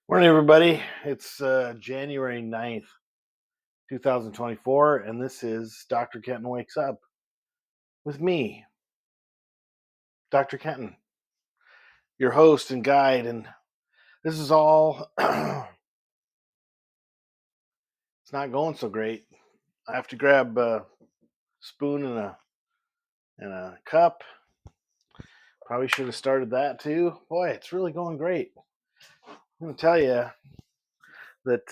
Morning, everybody. It's January 9th, 2024, and this is Dr. Kenton Wakes Up with me, Dr. Kenton, your host and guide. And this is all, it's not going so great. I have to grab a spoon and a cup. Probably should have started that too. Boy, it's really going great. I'm going to tell you that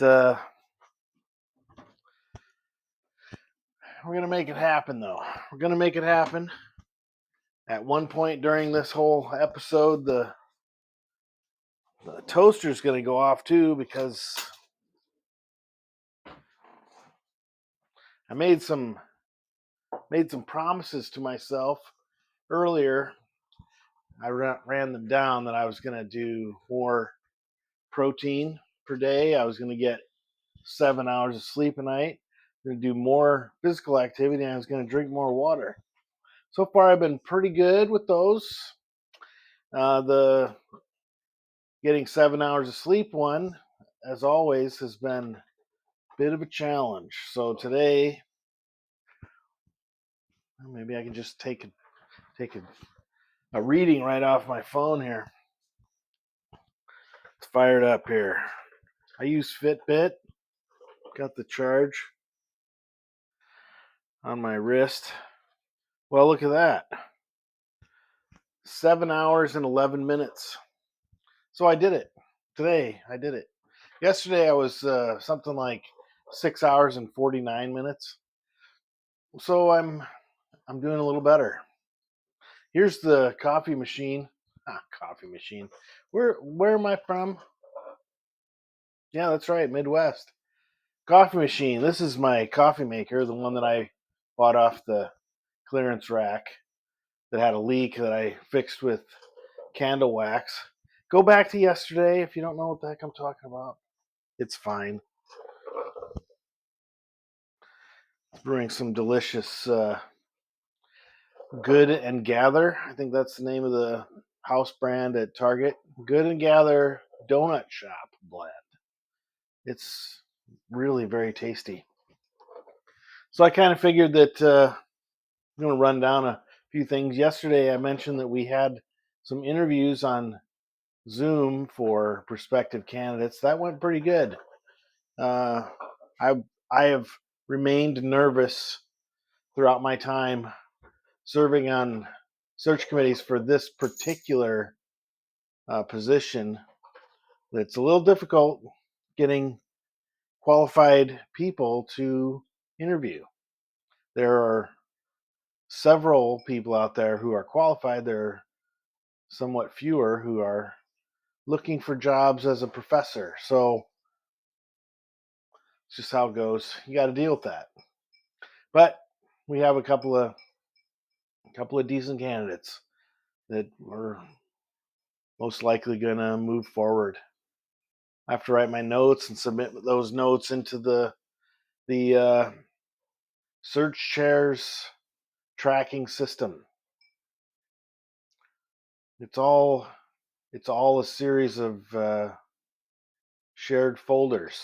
we're going to make it happen, though. We're going to make it happen. At one point during this whole episode, the toaster's going to go off too because I made some promises to myself earlier. I ran them down that I was going to do more protein per day. I was going to get 7 hours of sleep a night. I'm going to do more physical activity, and I was going to drink more water. So far, I've been pretty good with those. The getting 7 hours of sleep one, as always, has been a bit of a challenge. So today, maybe I can just take a reading right off my phone here. It's fired up here. I use Fitbit. Got the charge on my wrist. Well, look at that. 7 hours and 11 minutes. So I did it. Today, I did it. Yesterday, I was something like 6 hours and 49 minutes. So I'm doing a little better. Here's the coffee machine. Coffee machine. Where am I from? Yeah, that's right, Midwest. Coffee machine. This is my coffee maker, the one that I bought off the clearance rack that had a leak that I fixed with candle wax. Go back to yesterday if you don't know what the heck I'm talking about. It's fine. It's brewing some delicious Good and Gather. I think that's the name of the house brand at Target. Good and Gather Donut Shop blend. It's really very tasty. So I kind of figured that I'm going to run down a few things. Yesterday, I mentioned that we had some interviews on Zoom for prospective candidates. That went pretty good. Uh, I I have remained nervous throughout my time serving on search committees for this particular position. It's a little difficult getting qualified people to interview. There are several people out there who are qualified. There are somewhat fewer who are looking for jobs as a professor. So it's just how it goes. You got to deal with that. But we have a couple of decent candidates that we're most likely going to move forward. I have to write my notes and submit those notes into the search chairs tracking system. It's all a series of shared folders.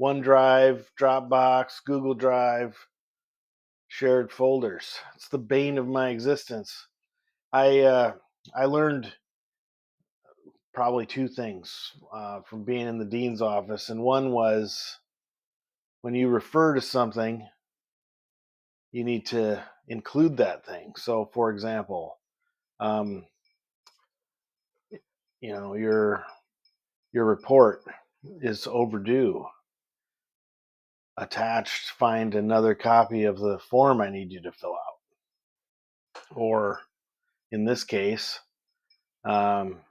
OneDrive, Dropbox, Google Drive, shared folders. It's the bane of my existence. I learned probably two things from being in the dean's office, and one was when you refer to something, you need to include that thing. So, for example, um, your report is overdue. Attached, find another copy of the form I need you to fill out. Or in this case, um,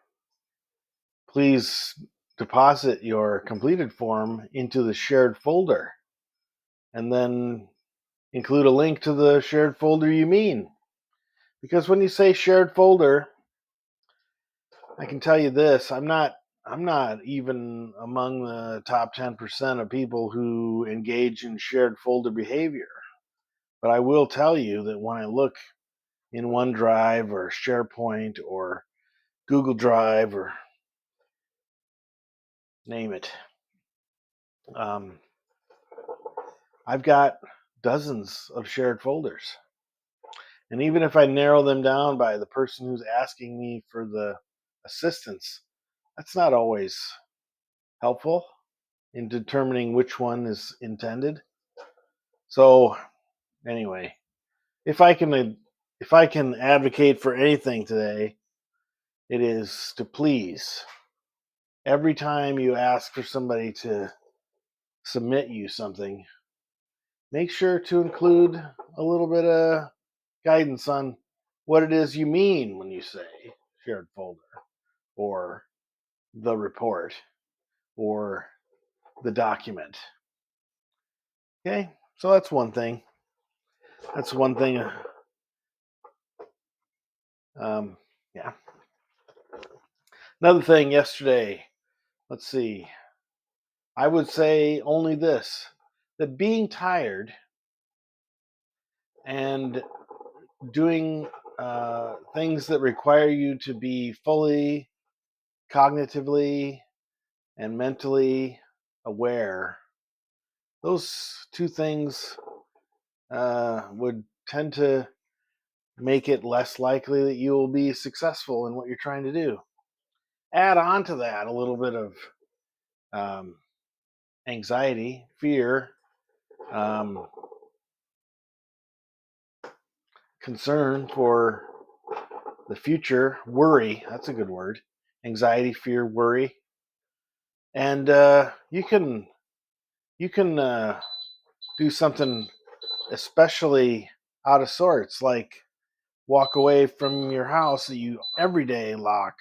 please deposit your completed form into the shared folder and then include a link to the shared folder you mean. Because when you say shared folder, I can tell you this, I'm not even among the top 10% of people who engage in shared folder behavior. But I will tell you that when I look in OneDrive or SharePoint or Google Drive or name it. I've got dozens of shared folders. And even if I narrow them down by the person who's asking me for the assistance, that's not always helpful in determining which one is intended. So anyway, if I can advocate for anything today, it is to please, every time you ask for somebody to submit you something, make sure to include a little bit of guidance on what it is you mean when you say shared folder or the report or the document. Okay, so that's one thing. That's one thing. Um, yeah. Another thing yesterday, let's see. I would say only this, that being tired and doing things that require you to be fully cognitively and mentally aware, those two things would tend to make it less likely that you will be successful in what you're trying to do. Add on to that a little bit of um, anxiety, fear, um, concern for the future, worry. That's a good word. Anxiety, fear, worry, and you can do something especially out of sorts, like walk away from your house that you every day lock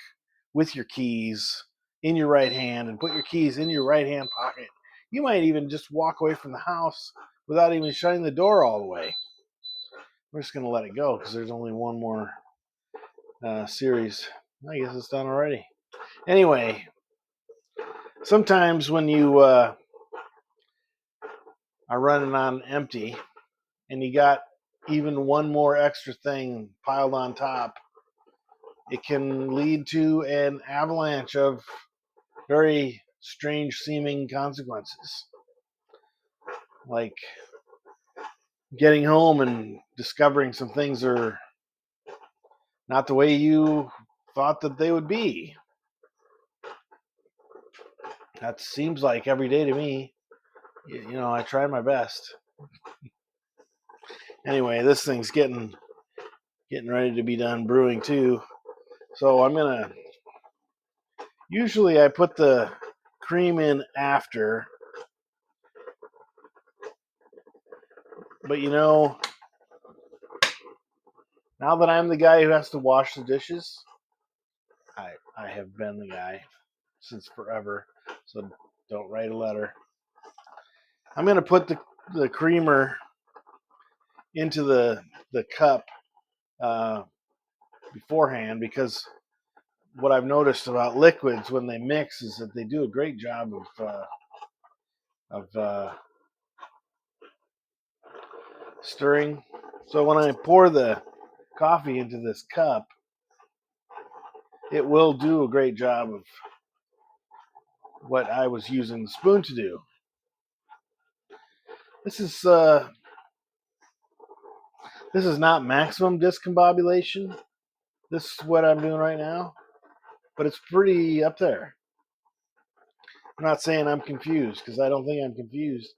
with your keys in your right hand and put your keys in your right hand pocket. You might even just walk away from the house without even shutting the door all the way. We're just going to let it go because there's only one more series. I guess it's done already. Anyway, sometimes when you are running on empty and you got even one more extra thing piled on top, it can lead to an avalanche of very strange seeming consequences. Like getting home and discovering some things are not the way you thought that they would be. That seems like every day to me. I try my best. Anyway, this thing's getting ready to be done brewing too. So I'm gonna. Usually I put the cream in after, but now that I'm the guy who has to wash the dishes, I have been the guy since forever. So don't write a letter. I'm gonna put the creamer into the cup uh, beforehand, because what I've noticed about liquids when they mix is that they do a great job of stirring. So when I pour the coffee into this cup, it will do a great job of what I was using the spoon to do. This is not maximum discombobulation. This is what I'm doing right now, but it's pretty up there. I'm not saying I'm confused, because I don't think I'm confused.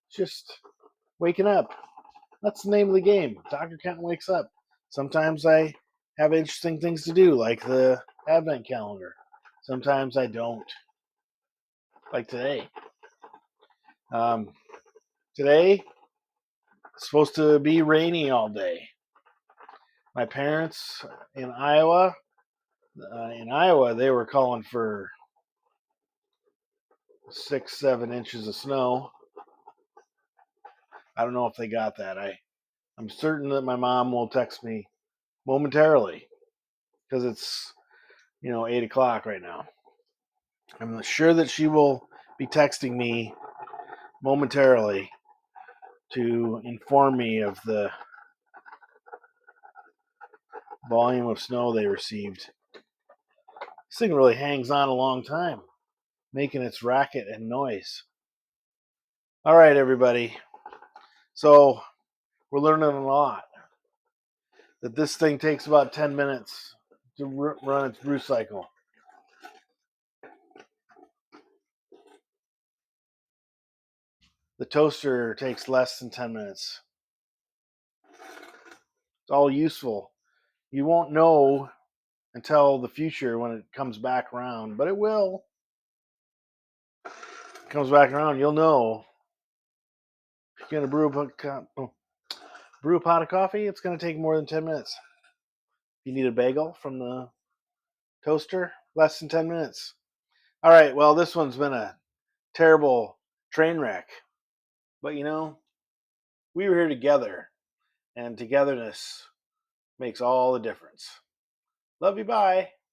It's just waking up. That's the name of the game. Dr. Kenton wakes up. Sometimes I have interesting things to do, like the advent calendar. Sometimes I don't, like today. Um, Today, it's supposed to be rainy all day. My parents in Iowa, they were calling for 6-7 inches of snow. I don't know if they got that. I'm certain that my mom will text me momentarily, because it's 8 o'clock right now. I'm sure that she will be texting me momentarily to inform me of the volume of snow they received. This thing really hangs on a long time. making its racket and noise. All right, everybody. So we're learning a lot. That this thing takes about 10 minutes to run its brew cycle. The toaster takes less than 10 minutes. It's all useful. You won't know until the future when it comes back around, but it will. It comes back around, you'll know. If you're going to brew a pot of coffee, it's going to take more than 10 minutes. If you need a bagel from the toaster, less than 10 minutes. All right, well, this one's been a terrible train wreck. But we were here together, and togetherness makes all the difference. Love you, bye.